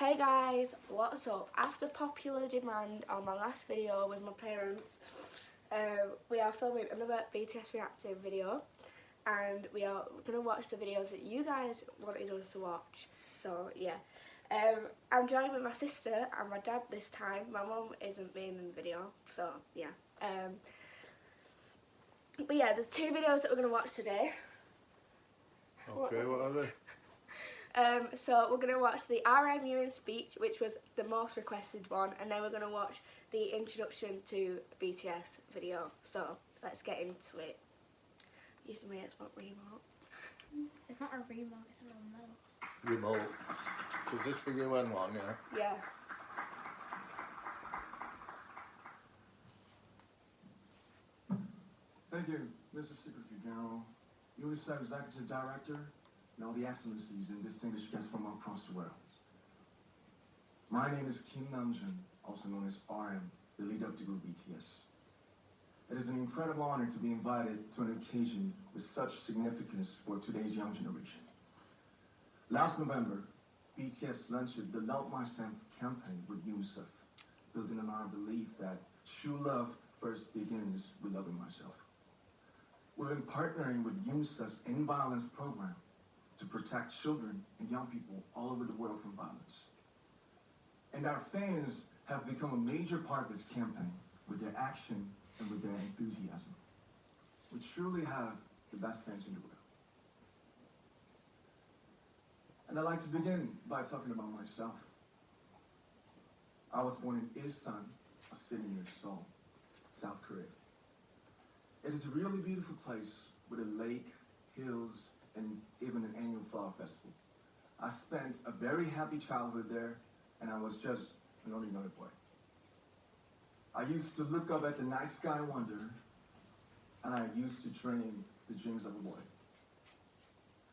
Hey guys, what's up? After popular demand on my last video with my parents, we are filming another BTS reactive video, and we are going to watch the videos that you guys wanted us to watch. So yeah, I'm joined with my sister and my dad this time. My mum isn't being in the video, so yeah. But yeah, there's two videos that we're going to watch today. Okay, what are they? So we're going to watch the RM speech, which was the most requested one, and then we're going to watch the introduction to BTS video. So let's get into it. Use the Xbox remote. It's not a remote, it's a remote. Remote. So is this for you and one, yeah? Yeah. Thank you, Mr. Secretary General, UNICEF Executive Director, and all the excellencies and distinguished guests from across the world. My name is Kim Namjoon, also known as RM, the lead up to group BTS. It is an incredible honor to be invited to an occasion with such significance for today's young generation. Last November, BTS launched the Love Myself campaign with UNICEF, building on our belief that true love first begins with loving myself. We've been partnering with UNICEF's End Violence program to protect children and young people all over the world from violence. And our fans have become a major part of this campaign with their action and with their enthusiasm. We truly have the best fans in the world. And I'd like to begin by talking about myself. I was born in Ilsan, a city near Seoul, South Korea. It is a really beautiful place with a lake, hills, and even an annual flower festival. I spent a very happy childhood there, and I was just an ordinary boy. I used to look up at the night sky and wonder, and I used to dream the dreams of a boy.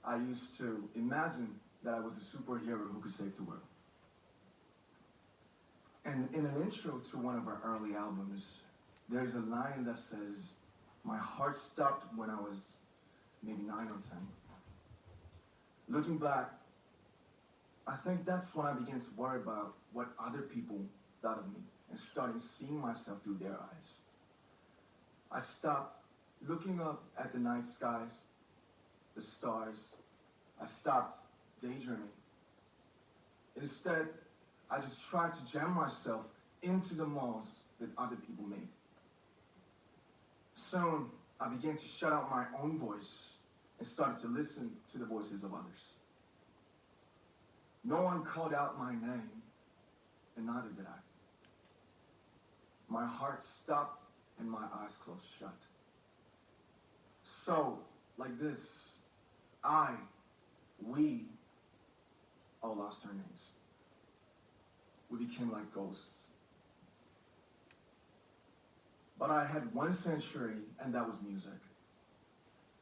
I used to imagine that I was a superhero who could save the world. And in an intro to one of our early albums, there's a line that says, "My heart stopped when I was maybe 9 or 10. Looking back, I think that's when I began to worry about what other people thought of me and started seeing myself through their eyes. I stopped looking up at the night skies, the stars. I stopped daydreaming. Instead, I just tried to jam myself into the malls that other people made. Soon, I began to shut out my own voice and started to listen to the voices of others. No one called out my name, and neither did I. My heart stopped and my eyes closed shut. So, like this, we all lost our names. We became like ghosts. But I had one sanctuary, and that was music.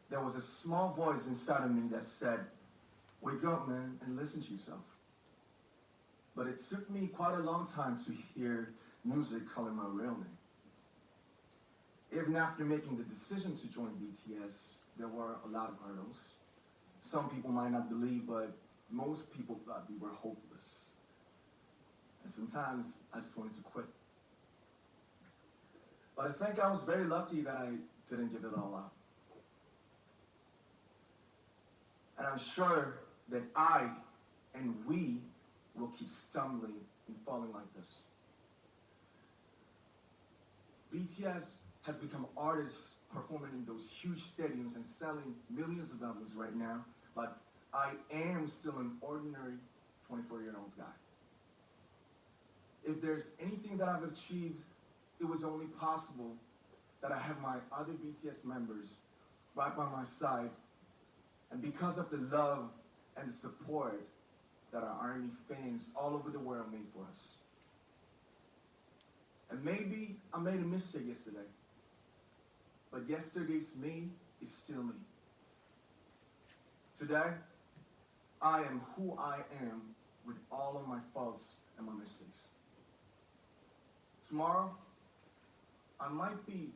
There was a small voice inside of me that said, "Wake up, man, and listen to yourself." But it took me quite a long time to hear music calling my real name. Even after making the decision to join BTS, there were a lot of hurdles. Some people might not believe, but most people thought we were hopeless. And sometimes I just wanted to quit. But I think I was very lucky that I didn't give it all up. And I'm sure that I and we will keep stumbling and falling like this. BTS has become artists performing in those huge stadiums and selling millions of albums right now, but I am still an ordinary 24-year-old guy. If there's anything that I've achieved, it was only possible that I have my other BTS members right by my side, and because of the love and the support that our ARMY fans all over the world made for us. And maybe I made a mistake yesterday, but yesterday's me is still me. Today, I am who I am with all of my faults and my mistakes. Tomorrow, I might be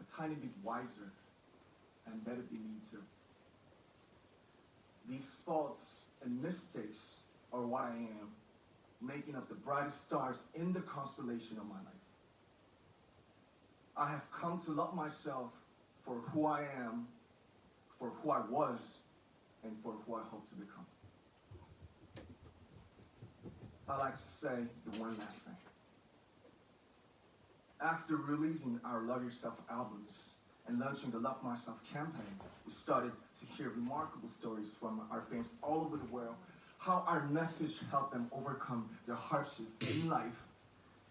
a tiny bit wiser, and better be me too. These faults and mistakes are what I am, making up the brightest stars in the constellation of my life. I have come to love myself for who I am, for who I was, and for who I hope to become. I like to say the one last thing. After releasing our Love Yourself albums and launching the Love Myself campaign, we started to hear remarkable stories from our fans all over the world, how our message helped them overcome their hardships in life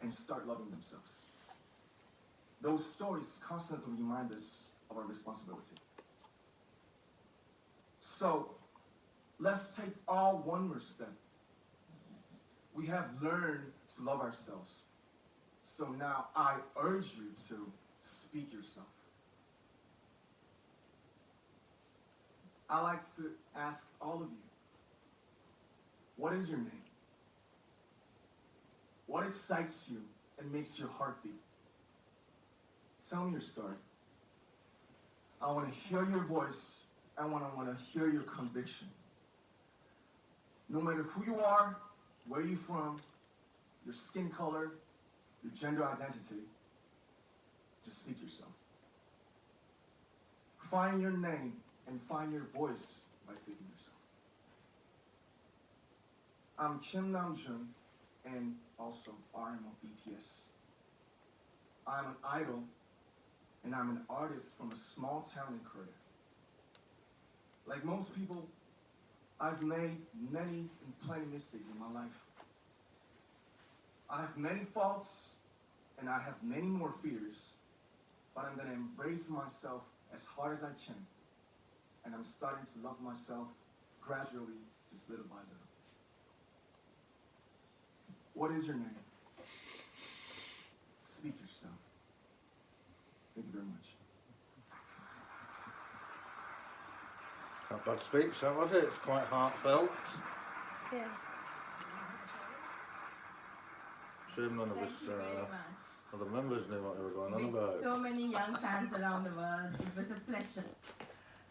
and start loving themselves. Those stories constantly remind us of our responsibility. So, let's take all one more step. We have learned to love ourselves. So now I urge you to speak yourself. I like to ask all of you, what is your name? What excites you and makes your heart beat? Tell me your story. I want to hear your voice. I want to hear your conviction. No matter who you are, where you're from, your skin color, your gender identity, just speak yourself. Find your name and find your voice by speaking yourself. I'm Kim Namjoon and also RM of BTS. I'm an idol and I'm an artist from a small town in Korea. Like most people, I've made many and plenty mistakes in my life. I have many faults and I have many more fears, but I'm gonna embrace myself as hard as I can. And I'm starting to love myself gradually, just little by little. What is your name? Speak yourself. Thank you very much. Not bad speech, that was it. It's quite heartfelt. Yeah. Shame none of Thank us, you very much. other members knew what they were going on With about. so many young fans around the world, it was a pleasure.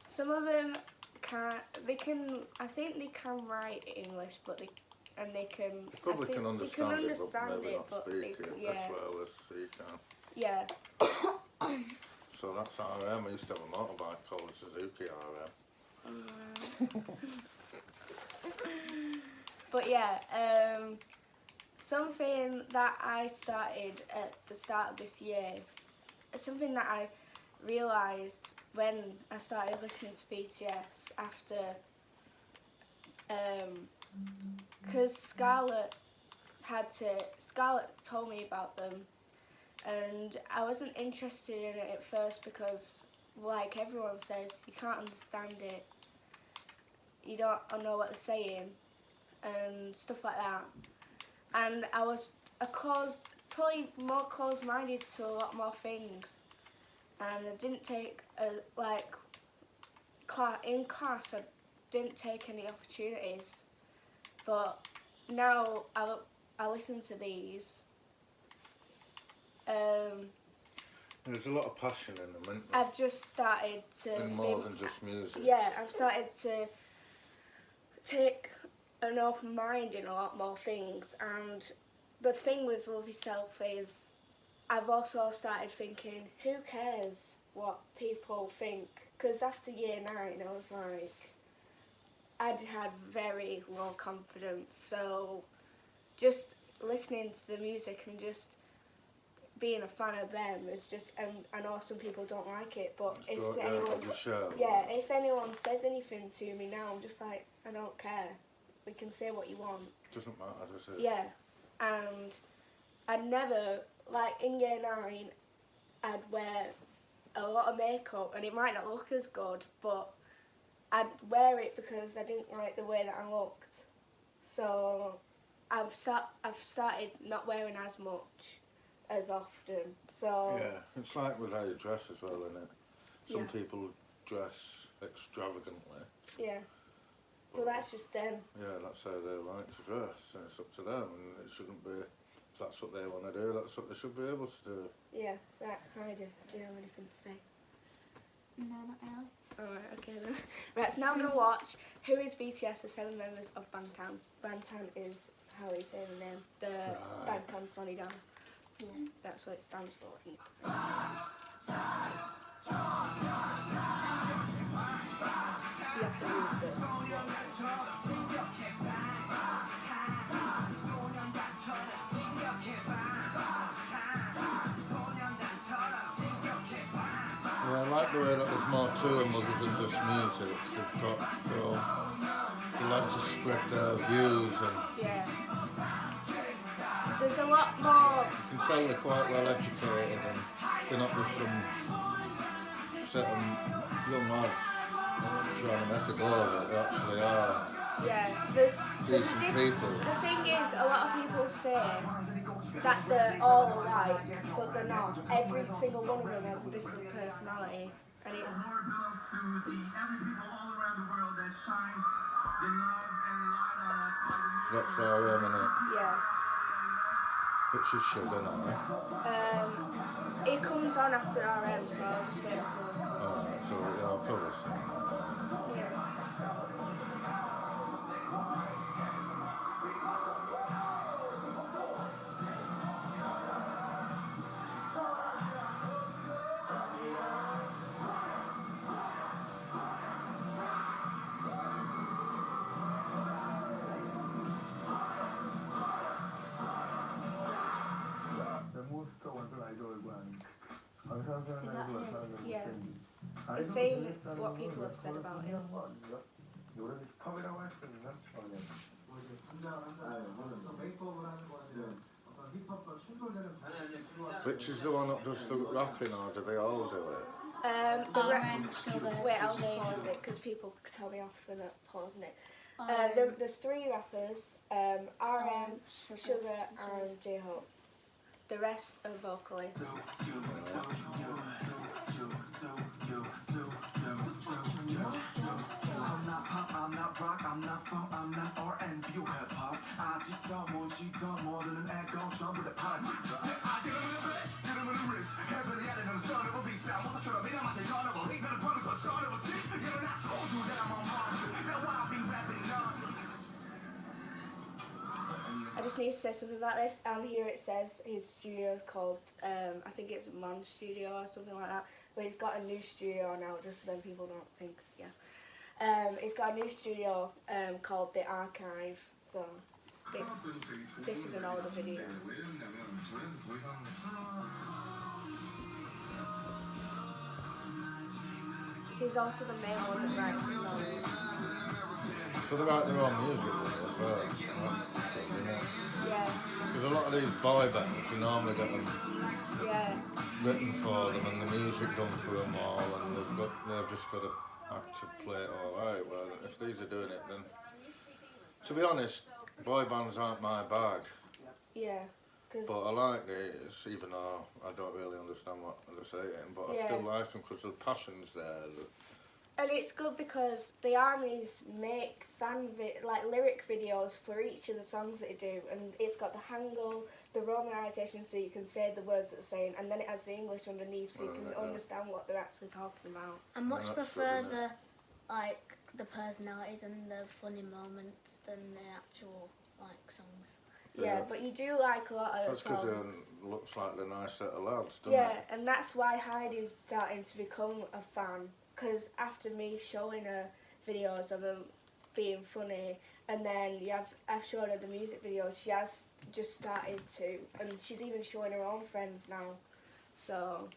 Some of them I think they can write English, but they can, They probably can understand it, but maybe not speak it as well as you can. Yeah. So that's RM. I used to have a motorbike called Suzuki RM. But yeah, something that I started at the start of this year, something that I realised when I started listening to BTS after, because Scarlett told me about them, and I wasn't interested in it at first because, like everyone says, you can't understand it, you don't know what they're saying, and stuff like that. And I was probably more close-minded to a lot more things, and I didn't take in class I didn't take any opportunities, but now I listen to these. There's a lot of passion in them, isn't there? I've just started to And more than just music. Yeah, I've started to take an open mind in a lot more things, and the thing with Love Yourself is I've also started thinking, who cares what people think? Because after year 9 I was like, I'd had very low confidence, so just listening to the music and just being a fan of them is just, I know some people don't like it, but if anyone says anything to me now, I'm just like, I don't care. We can say what you want. Doesn't matter, does it? Yeah, and I'd never, like in year 9, I'd wear a lot of makeup, and it might not look as good, but I'd wear it because I didn't like the way that I looked. So I've started not wearing as much as often. So yeah, it's like with how you dress as well, isn't it? Some Yeah. people dress extravagantly. Yeah. Well, that's just them. Yeah, that's how they like to dress, and it's up to them, and it shouldn't be, if that's what they want to do, that's what they should be able to do. Yeah, right, Heidi, do you have anything to say? No, not really. Alright, okay then. Right, so now I'm going to watch Who is BTS, the 7 members of Bangtan. Bangtan is how you say the name. The Right. Bangtan Sonidam. Yeah. That's what it stands for, I think. You have to read the Yeah, I like the way that there's more to them other than just music. They've got, they like to spread their views and yeah. There's a lot more. you can tell they're quite well educated and they're not just some certain young lads trying to make a go of it. They actually are Yeah, there's decent people. The thing is, a lot of people say that they're all alike, but they're not. Every single one of them has a different personality, and it's. That's our innit? Yeah. Which is sugar now. It comes on after RM, so I'll just wait until it comes on. Alright, so yeah, I'll probably see. Yeah. Yeah. The same with what people have said about him. Which is the one that does the rapping, or do they all do it? Wait, I'll pause it because people tell me off for not pausing it. There's 3 rappers, RM, Sugar and J-Hope. The rest are vocalists. I'm not rock, I'm not funk, I'm not R&B or hip hop. 아직도 뭔지도 모르는 애고 전부 다 파란색. I just need to say something about this. Here it says his studio is called, I think it's Man Studio or something like that. But he's got a new studio now, just so then people don't think, yeah. He's got a new studio called The Archive. So this is an older video. He's also the main one that writes the songs. So they write their own music as well. Yeah. Because a lot of these boy bands, you normally get them written for them and the music done for them all, and they've just got to have to play it all right. Well, if these are doing it, then to be honest, boy bands aren't my bag. Yeah. But I like these, even though I don't really understand what they're saying. But I still like them because the passion's there. And it's good because the armies make lyric videos for each of the songs that they do, and it's got the Hangul, the romanisation, so you can say the words that they're saying, and then it has the English underneath, so you can understand what they're actually talking about. I much prefer the personalities and the funny moments than the actual songs. Yeah, but you do like a lot of That's because songs. it looks like they're nice set of lads, doesn't it? Yeah, and that's why Heidi's starting to become a fan. Because after me showing her videos of them being funny, and then I've shown her the music videos, she has just started to, and she's even showing her own friends now. So.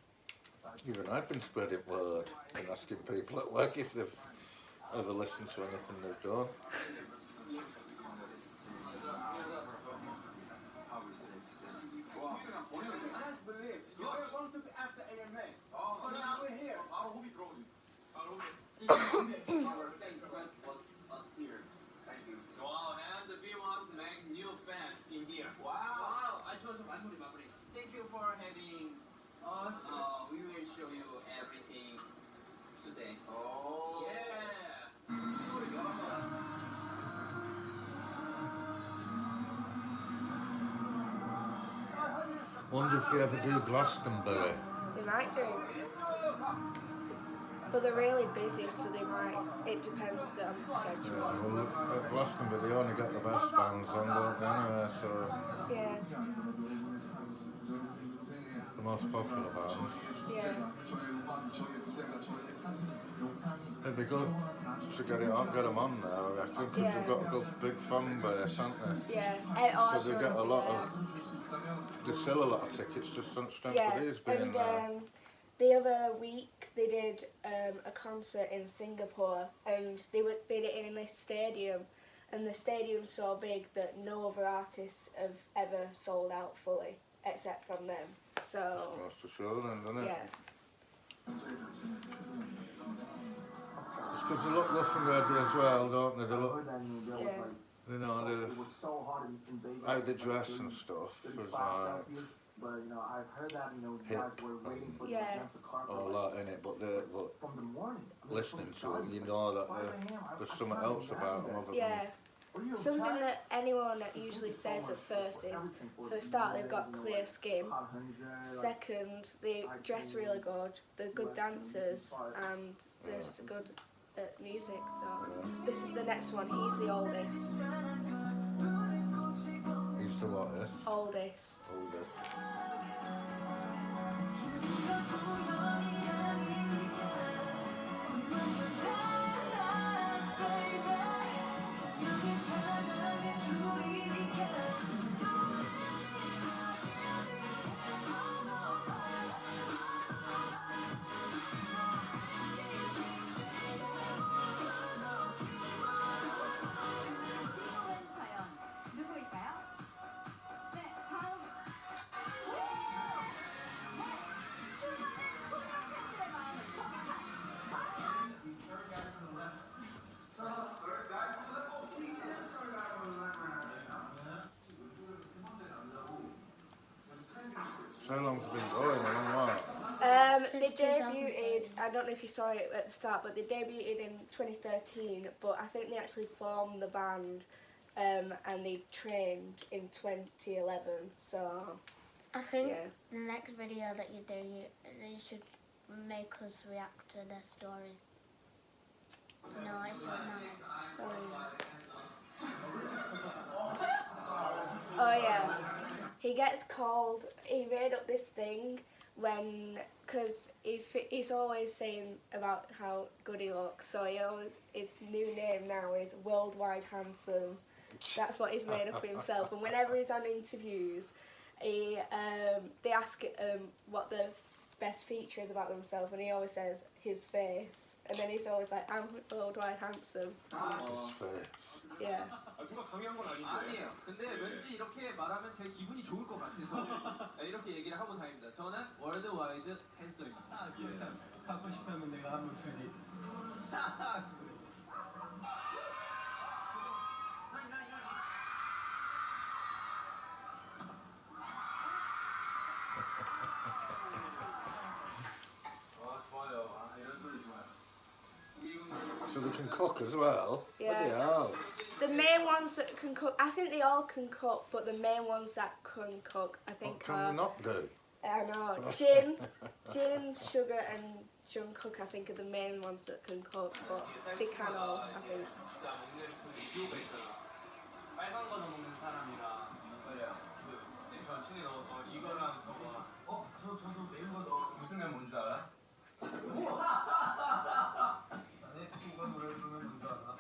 Even I've been spreading word and asking people at work if they've ever listened to anything they've done. Wow, and we want to make new fans in here. Wow, I chose Mabury. Thank you for having us. We will show you everything today. Oh. Yeah. Wonder if they ever do Glastonbury. They might do. But they're really busy, so they might. It depends on the schedule. Yeah, well, at Glastonbury they only get the best bands on, don't they, anyway, so Yeah. the most popular bands. Yeah. It'd be good to get them on there, I reckon, because Yeah. they've got a good big fan base, haven't they? Yeah. So they get a lot of, they sell a lot of tickets just on strength of these being and there. the other week they did a concert in Singapore, and they did it in this stadium, and the stadium's so big that no other artists have ever sold out fully, except from them. So That's to show then, doesn't it? yeah. It's because they look rough and ready as well, don't they? They look, Yeah. you know, how they dress and stuff. Because but you know, I've heard that you hip guys were waiting for Yeah. the dance of car all that in it, but from the morning. listening to them, you know that there's something else about them other Yeah. Something that anyone usually says at first is, for a start, they've got clear skin. Second, they dress really good. They're good dancers, and they're good at music. So this is the next one. He's the oldest. He's the what is? Oldest. So how long's it been going? A long while. They debuted, I don't know if you saw it at the start, but they debuted in 2013, but I think they actually formed the band and they trained in 2011, so I think yeah. the next video that you do, you should make us react to their stories. No, I should not. Oh yeah, he gets called, he made up this thing because he's always saying about how good he looks, so his new name now is Worldwide Handsome. That's what he's made up for himself, and whenever he's on interviews, they ask what the best feature is about themselves, and he always says his face, and then he's always like, I'm worldwide handsome. His face. Yeah. 누가 강요한 건 아니에요. 근데 왠지 이렇게 말하면 제 기분이 좋을 것 같아서 이렇게 얘기를 하고 다닙니다. 저는 월드와이드 팬서입니다. 갖고 싶다면 내가 한번 주지. So they can cook as well? Yeah. Bloody hell. The main ones that can cook, I think they all can cook, but the main ones that can cook, I think What can they not do? I know, Jin, Sugar and Jungkook, I think are the main ones that can cook, but they can all, I think. 빨간 거 먹는 사람이랑 전층에 넣어서 이거랑 저거 저도 매운 거 넣어 무슨 면 뭔지 알아? 아니 이거 노래 부르면 뭔지 알아?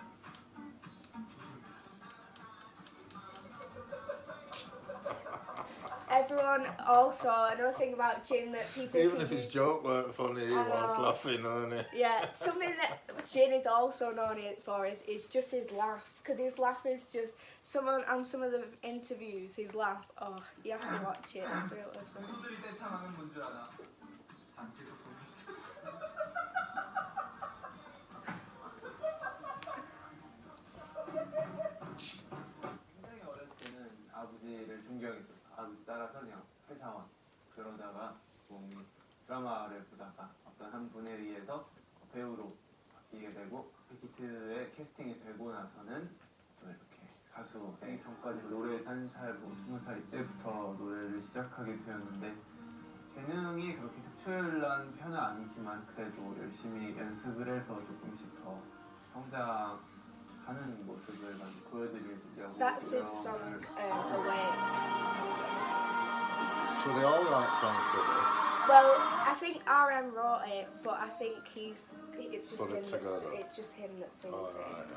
Everyone also, another thing about Jin that people Even can if his use- joke weren't funny, he I was know. laughing, wasn't he? Yeah, something that Jin is also known for is just his laugh, because his laugh is just, some of the interviews, his laugh, oh, you have to watch it, it's really funny. 손들이 떼창하면 뭔지 알아? 단체적 소리 굉장히 어렸을 때는 아버지를 존경했었어. 아버지 따라서 그냥 회사원 그러다가 몸이 드라마를 보다가 어떤 한 분에 의해서 배우로 바뀌게 되고 빅히트에 캐스팅이 되고 나서는 또 이렇게 가수 되기 전까지 노래 한 살, 20살 이때부터 노래를 시작하게 되었는데 재능이 그렇게 특출난 편은 아니지만 그래도 열심히 연습을 해서 조금씩 더 성장하는 모습을 많이 보여드리려고 That's his song, Awake. So they all write songs, do they? Well, I think RM wrote it, but I think it's just Put it him. together. It's just him that sings All it. right.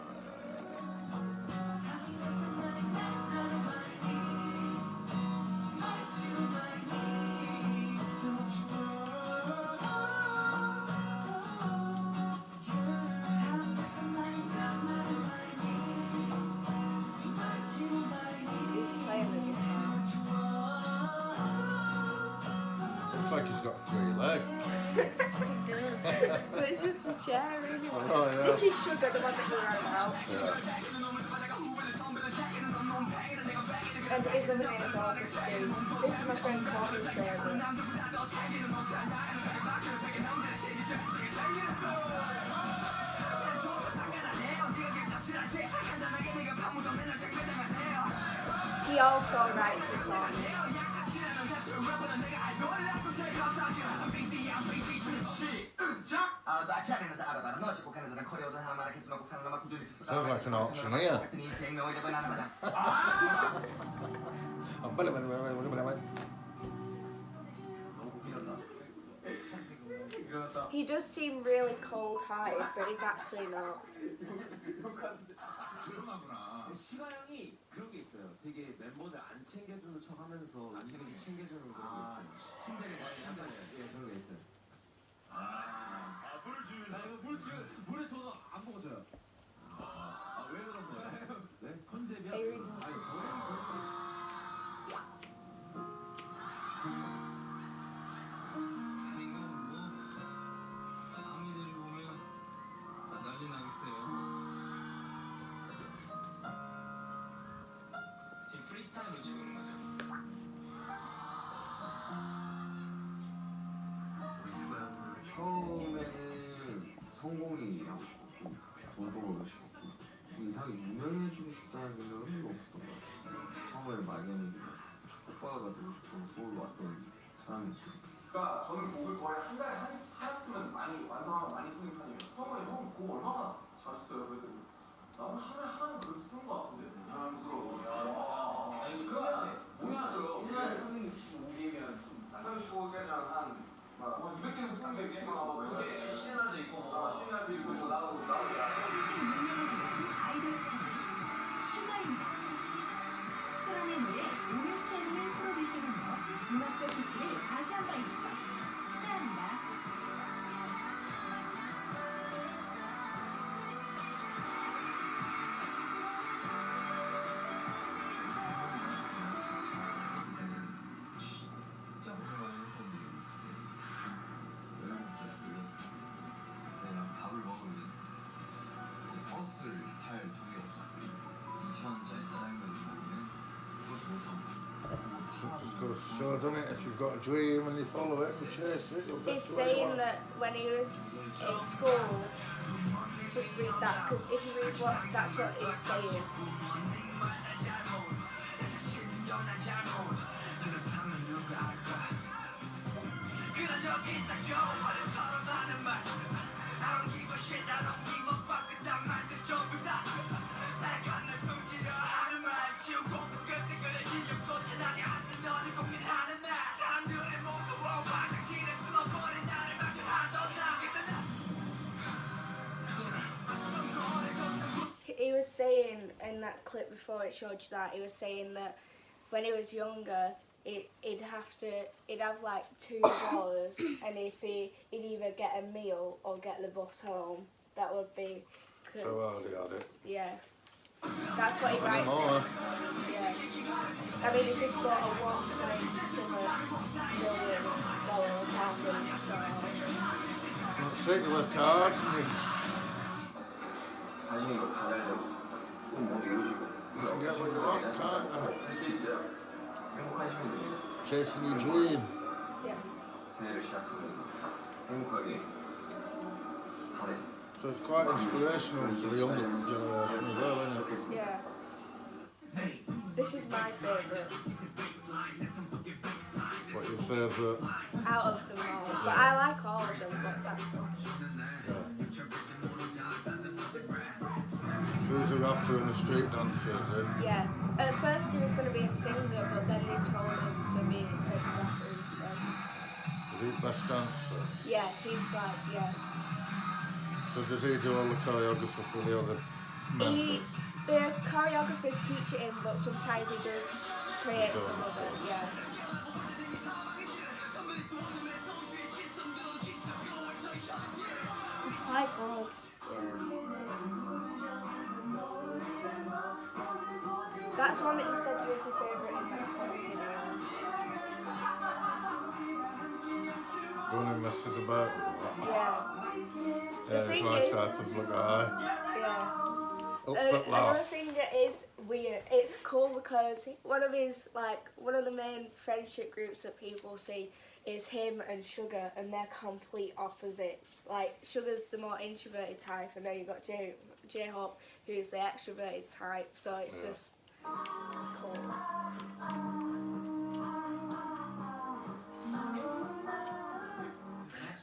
He's playing the guitar. Looks like he's got 3 legs. But it's just a chair, anyway. Oh, yeah. This is Sugar, the one that you're on now. Yeah. And his other name is Augustine. This is my friend Courtney's favourite. He also writes the songs. Sounds like an auctioneer. He does seem really cold-hearted, but he's actually not. 시가형이 그런 게 있어요. 되게 멤버들 안 챙겨주는 척 하면서 음식을 챙겨주는 그런 게 있어요. 침대를 약간 예 그런 게 있어요. 물을 주는 나 이거 물을 저도 안 먹어줘요. 왜 그런 거예요? 네? 컨셉이야? 상민이를 보면 난리 나겠어요. 지금 프리스타일로 찍는 거죠? 처음에는 성공이 하고 싶었고 도도하고 싶었고 이상이 유명해지고 싶다는 생각은 별로 없었던 것 같아요. 처음에 막연히 그냥 오빠가지고 싶어서 서울 왔던 사람이었어요. 그러니까 저는 곡을 거의 한 달에 하나씩은 많이 완성하고 많이 쓰는 편이에요. 처음에 형곡 얼마나 잘 써요? 그랬더니 나는 하나는 그래도 쓴 것 같은데 자랑스러워. 아니 그거 뭐냐 1년에 365개면 365개면 한 200개는 쓰는 게 있어. 그게 쉬는 날도 있고 쉬는 날도 있고 나가고 아이돌 슈가입니다. 사랑의 노래 오늘 최고의 프로듀서로서 음악적 히트를 다시 한번 했죠. 축하합니다. 진짜 고생하는 사람들이 있어요. 여행부터 들렸어. 내가 밥을 먹으면 버스를 탈 돈이 없었고 2,000원짜리 짜장면을 먹으면 그것도 못하고 Just goes to show, doesn't it? If you've got a dream and you follow it and chase it, you'll get He's to where you saying want. that when he was in school, just read that, because if you read that's what it's saying. He was saying in that clip before it showed you that, he was saying that when he was younger, he'd have like 2 dollars, and if he'd either get a meal or get the bus home, that would be good. So well, they had it. Yeah. That's what he writes. More. Yeah. I mean, he just bought a $1.7 million apartment, so... That's it, you work hard and you 다시 이거 받아야죠. 그럼 뭐 이러시고 can get what you want, can't you? 할수 있어요. 행복하시면 됩니다. Chasing your dream. Yeah. 새해를 시작하면서 행복하게 한 해. So it's quite inspirational for the younger generation as well, isn't it? Yeah. This is my favourite. What your favourite out of them all. But I like all of them, but that's all. So he's a rapper and a street dancer, is he? Yeah. At first he was going to be a singer, but then they told him to be a rapper instead. Is he best dancer? Yeah, he's like, yeah. So does he do all the choreography for the other members? The choreographers teach it him, but sometimes he does create some of it, yeah. Quite good. That's one that you said was your favourite in that song video. The one who messes about with that? Yeah. Yeah, it's my type of look eye. Yeah. Upfoot laugh. Another thing that is weird, it's cool because one of the main friendship groups that people see is him and Sugar, and they're complete opposites. Like, Sugar's the more introverted type, and then you've got J-Hope, who's the extroverted type, so it's just cool.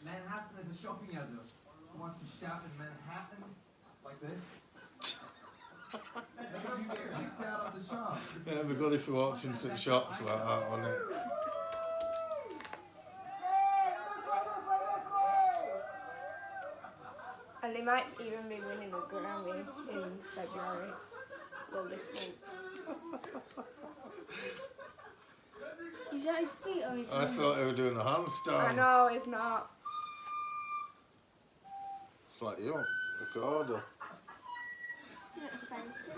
Manhattan is a shopping area. Who wants to shop in Manhattan like this? That's how you get kicked out of the shop. Yeah, it'd be good if you walked into the shops like that, wouldn't it? And they might even be winning a Grammy in February. Well, this month. Is that his feet or his I thought they were doing a handstand. I know, it's not. It's like you, recorder. It's a bit offensive.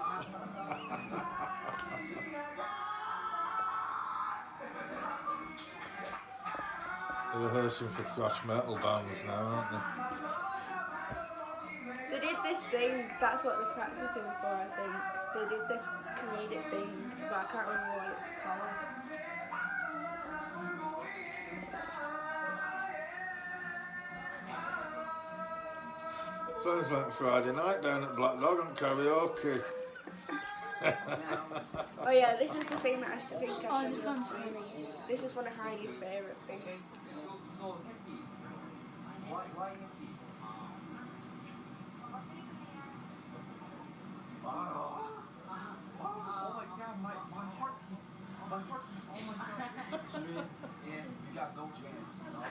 They're rehearsing for thrash metal bands now, aren't they? They did this thing, that's what they're practicing for, I think. They did this comedic thing, but I can't remember what it's called. Sounds like Friday night down at Black Dog on karaoke. Oh yeah, this is the thing that I should think I Oh, should this do. one's funny. This is one of Heidi's favourite things. Why happy? Wow. Oh my god, my heart is, oh my god. Yeah, you got no chance, you know?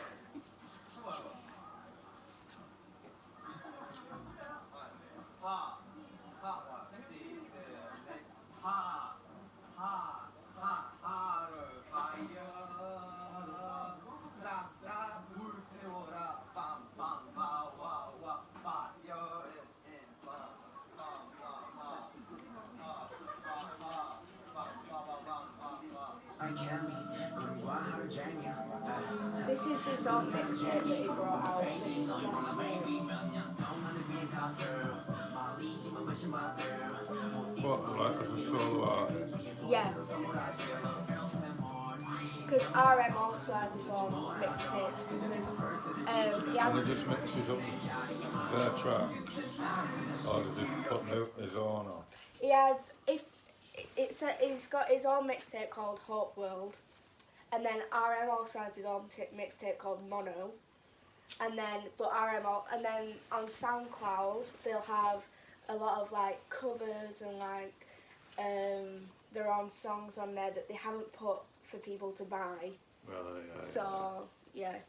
This is his own mixtape that he brought out this last year. What, like as a solo artist? Yeah. Because RM also has his own mixtapes. And he just mixes up their tracks? Or does he put his own on? He has, he's got his own mixtape called Hope World. And then RM also has his own mixtape called Mono. And then on SoundCloud they'll have a lot of like covers and like their own songs on there that they haven't put for people to buy. Right, yeah. So yeah.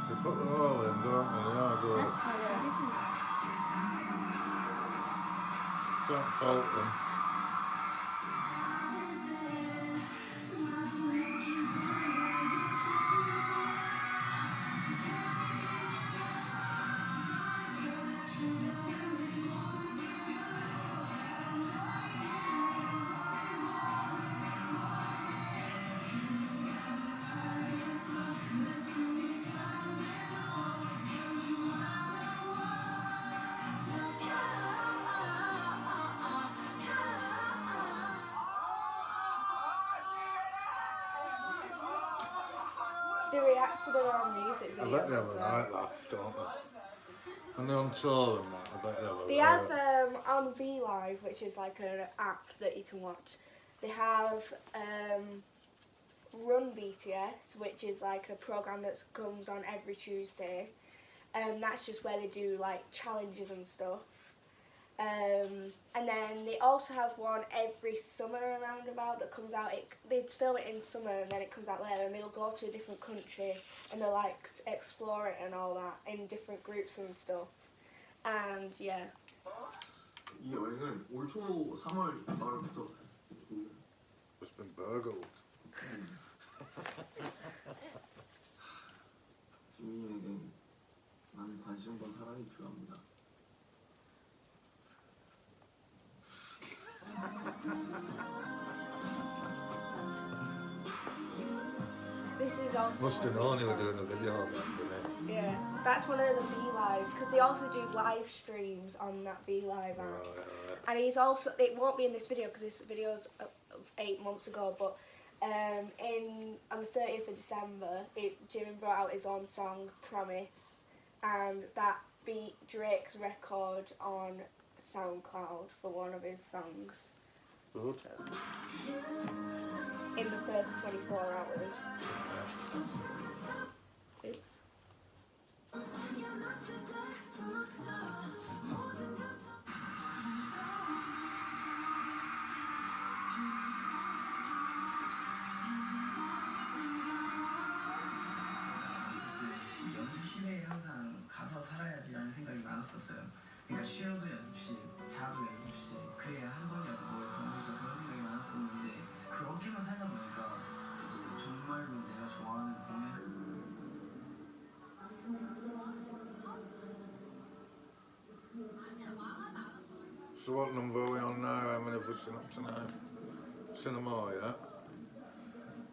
They put them all in, don't they? They are good. That's quite good, isn't it? Can't fault them. They react to their own music I videos bet they have as a well. right laugh, don't they? When they're on tour and that, I bet they have a They right... have on V Live, which is like an app that you can watch. They have Run BTS, which is like a program that comes on every Tuesday, and that's just where they do like challenges and stuff. And then they also have one every summer around about that comes out. They film it in summer and then it comes out later, and they'll go to a different country and they'll like explore it and all that in different groups and stuff. And yeah. 이 여행은 올 초 3월 말부터 It's been burgled. 지민이에겐 많은 관심과 사랑이 필요합니다. This is also. Must have known he was doing a video of that, didn't he? Yeah, that's one of the V Lives, because they also do live streams on that V Live app. Right. And he's also, it won't be in this video because this video's 8 months ago, but on the 30th of December, Jimin brought out his own song, Promise, and that beat Drake's record on SoundCloud for one of his songs. Good. So, in the first 24 hours. Oops. 연습실에 항상 가서 살아야지라는 생각이 많았었어요. 그러니까 쉬어도 연습실, 자도 연습실, 그래야 한 번이라도 뭘 더 하니까 그런 생각이 많았었는데 그렇게만 살다 보니까 이제 정말로 내가 좋아하는 공연. So what number are we on now? How many have we seen up tonight? Seen them all, yeah?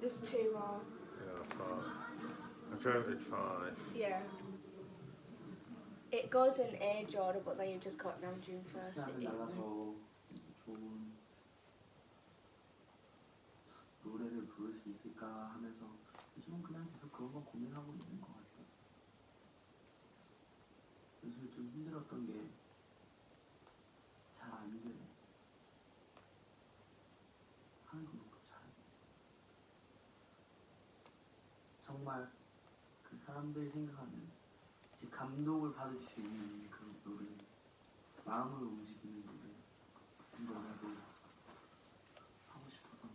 There's 2 more. Yeah, 5. I counted 5. Yeah. It goes in age order, but then you've just got now June 1st. 시간이 달라서 좋은 노래를 부를 수 있을까 하면서 요즘은 그냥 계속 그것만 고민하고 있는 것 같아요. 요즘 좀 힘들었던 게 잘 안 되네. 하는 것만큼 잘해. 정말 그 사람들이 생각하는 이제 감동을 받을 수 있는 그런 노래, 마음을 움직이는 노래, 같은 거라도 하고 싶어서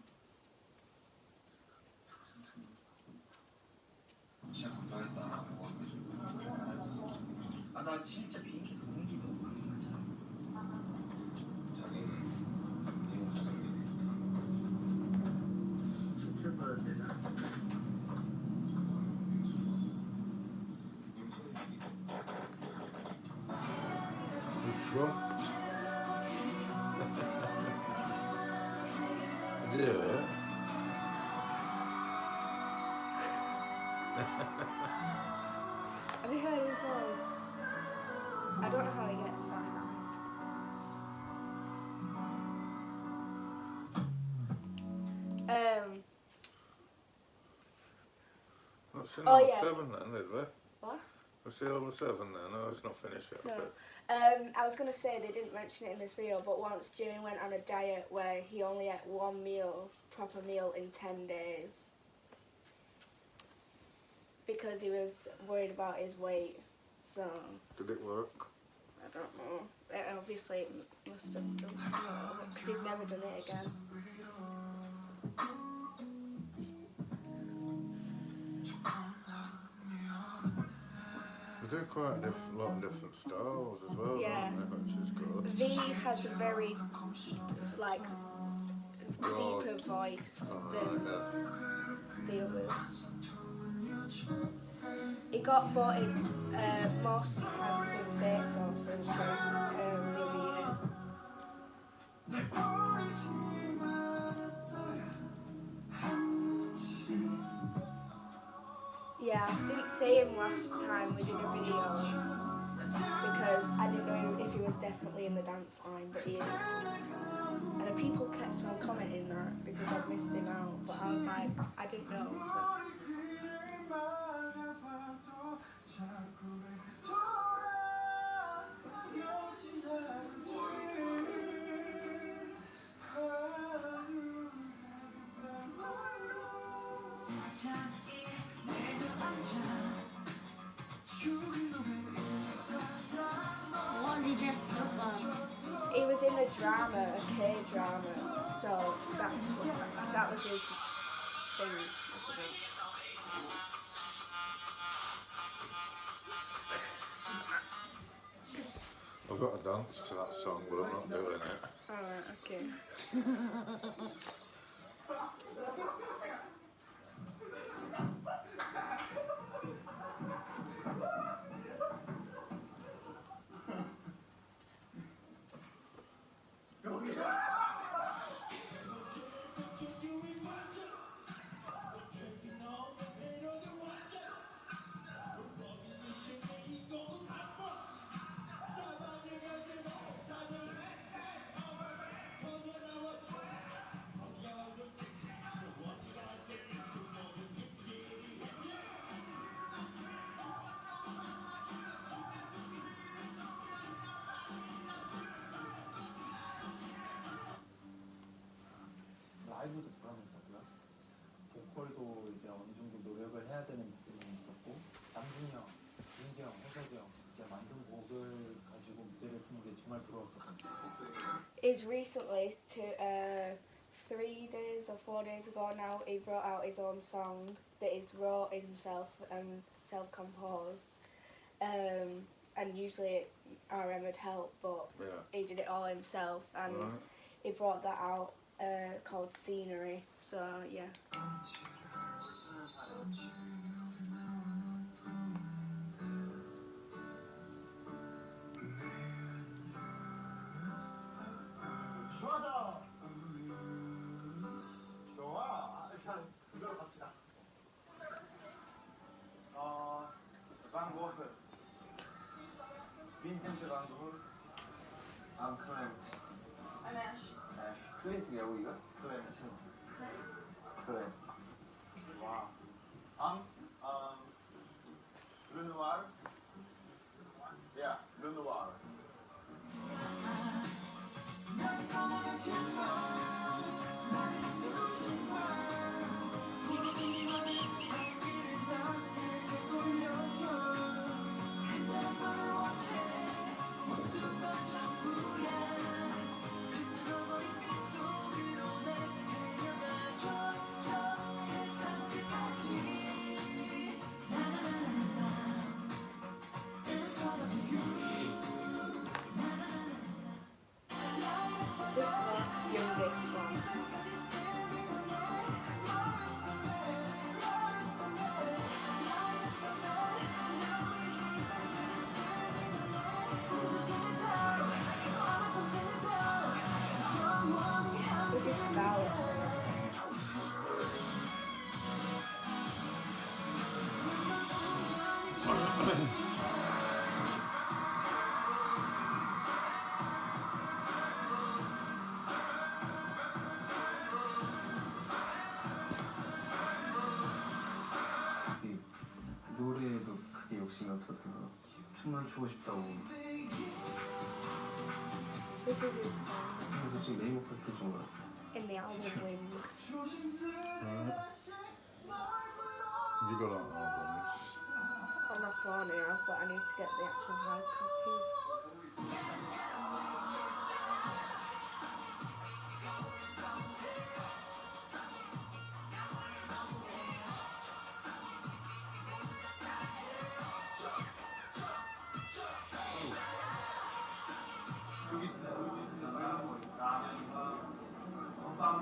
조금씩 연습하고 있다. 진짜 걱정했다. 아, 나 진짜 비행기 너무 기분 나쁘잖아. 자기는 이런 사람이 칭찬받아야 되나? Trump. Yeah. Have you heard his voice? I don't know how he gets that high. That's in Oh, all yeah. 7 then, is there? What? What's the other 7 then? No, it's not finished yet. No. But I was going to say they didn't mention it in this video, but once Jimmy went on a diet where he only ate 1 meal, proper meal, in 10 days. Because he was worried about his weight. So, did it work? I don't know. Obviously it must have done, because he's never done it again. They do quite a lot of different styles as well, Yeah. don't they, which is good. V has a very, like, Broad. deeper voice Oh, than yeah. the others. He got voted most handsome face or something the other year. Yeah, I didn't see him last time we did a video because I didn't know if he was definitely in the dance line, but he is. And the people kept on commenting that because I'd missed him out, but I was like, I didn't know. So. What did he dress up as? He was in a drama, a K-drama, so that was his thing. I've got to dance to that song, but I'm not doing it. Alright, okay. 라이브도 불안했었고요. 보컬도 이제 어느 정도 노력을 해야 되는 부분이 있었고, 남준이 형, 민기 형, 호석이 형 이제 만든 곡을 가지고 무대를 쓰는 게 정말 부러웠었거든요. Is recently, 3 days or 4 days ago now, he brought out his own song that he's wrote himself and self-composed. And usually RM would help, but he did it all himself, and he brought that out called Scenery. So yeah. Van Gogh. Vincent Van Gogh. I'm Clement. I'm Ash. 클린트야 우리가? 클렌트. 클렌트. 와. 르누아르. Yeah, 르누아르. This is my youngest one. This is Scarlett. 노래에도 크게 욕심이 없었어서 춤만 추고 싶다고. This is his song 솔직히 네이버 콘서트 좀 그랬어. in the album Wings. You got on albums? On my phone now, but I need to get the actual hard copies.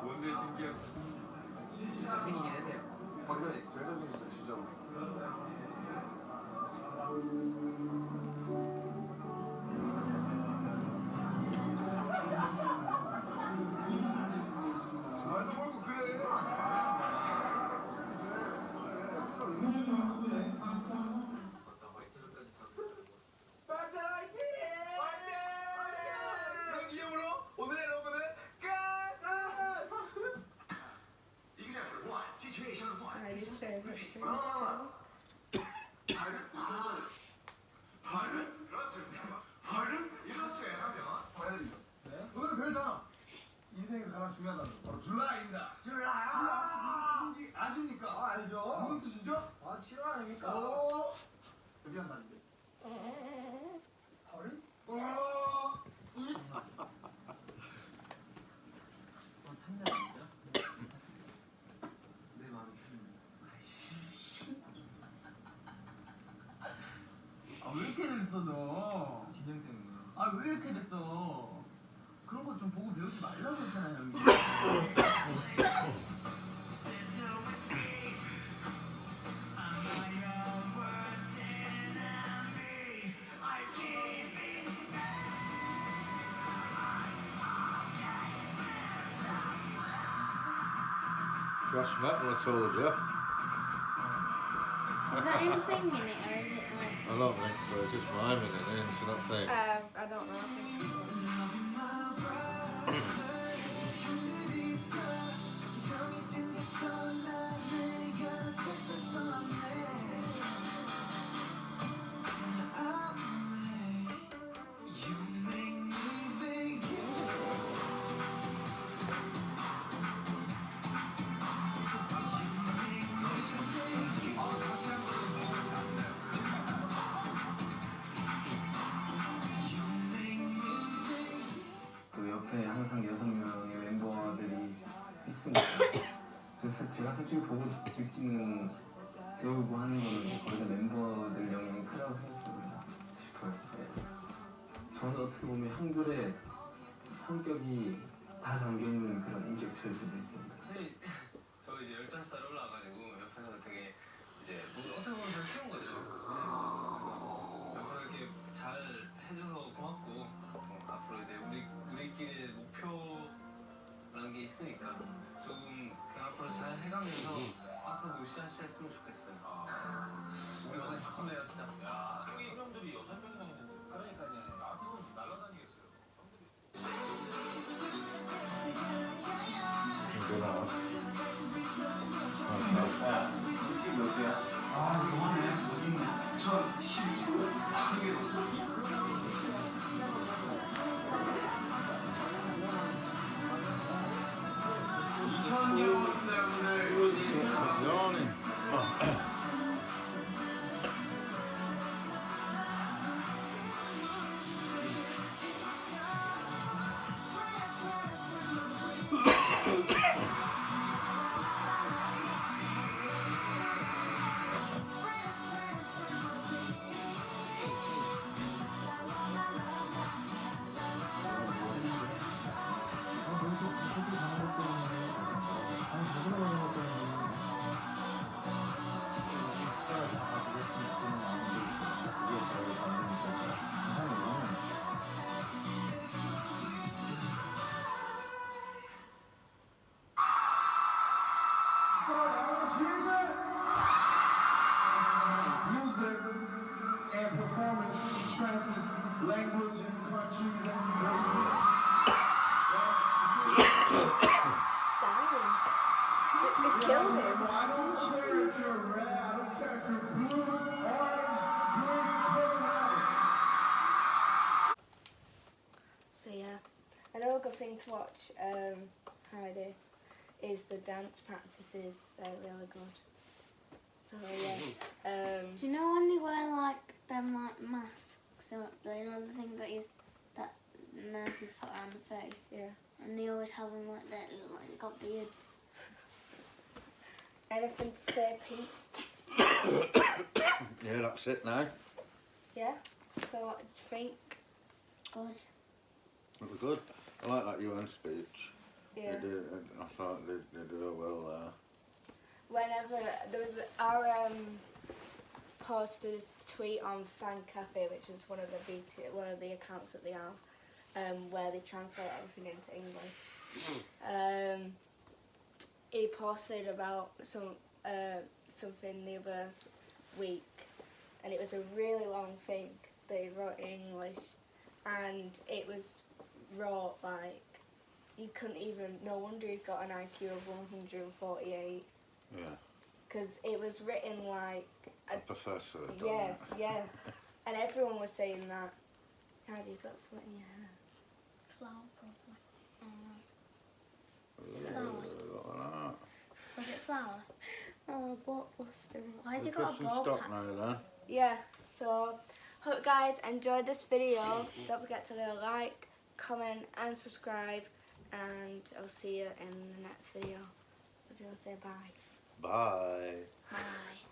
뭔데 신기해? 잘생기긴 했네요. 박근혜 제일 잘생겼어요, 진짜로. 말도 말고 그래. My least favourite thing. 가장 중요한 단어 바로 줄라입니다. 줄라. 줄라 무슨 뜻인지 아십니까? 알죠. 무슨 뜻이죠? 7월 아닙니까? 오. 중요한 단어인데. 허리? 탐내 아닙니다. 내 마음이 탐내. 왜 이렇게 됐어 너? 진영 때문에. 왜 이렇게 됐어? 그런 거 좀 보고 배우지 말라고 했잖아요 여기. Thrash metal, I told you. Is that him singing it or is it like... I don't think so, it's just miming it in, so not think. I don't know. I think so. 또 옆에 항상 6명의 멤버들이 있으니까 제가 솔직히 보고 느끼는 배우고 하는 거는 거의 다 멤버들 영향이 크다고 싶어요. 저는 어떻게 보면 형들의 성격이 다 담겨있는 그런 인격체일 수도 있습니다. 저 이제 15살 올라와가지고 옆에서 되게 이제 뭐 어떻게 보면 잘 키운 거죠. 옆에서 이렇게 잘 해줘서 고맙고 앞으로 이제 우리끼리 목표라는 게 있으니까 조금 그냥 앞으로 잘 해가면서 앞으로 으쌰으쌰 했으면 좋겠어요. 우리 오늘 바꾸네요 진짜. 야, 여기 형들이 6명이나 있는데 그러니까요. 앞으로 날아다니겠어요. Good enough. 지금 몇 개야? 영화네. 2012. 이게 2000년 때문에 Yawning. Music and performance transcends language and countries and races. Damn. They killed him. I don't care if you're red, I don't care if you're blue, orange, green, purple. So yeah, another good thing to watch Friday is the dance practices. They're really good. So yeah. Do you know when they wear like them like masks? So you know the thing that nurses put around the face. Yeah. And they always have them like that, like got beards. Anything to say, peeps? Yeah, that's it now. Yeah. So what did you think? Good. It was good. I like that UN speech. Yeah. They did, I thought they did well there. Whenever there was our posted a tweet on Fan Cafe, which is one of the accounts that they have, where they translate everything into English. He posted about something the other week, and it was a really long thing that he wrote in English, and it was wrote like you couldn't even. No wonder he got an IQ of 148. Yeah. Because it was written like A professor. had done yeah, it. yeah, and everyone was saying that. How do you got something in your hair? Flower probably. Flower. Was it flower? Oh, blockbuster. Why has We're it got a pressing bowl stop pack? now then. Yeah, so hope you guys enjoyed this video. Don't forget to leave a like, comment and subscribe, and I'll see you in the next video. What do I say? Bye. Bye. Bye.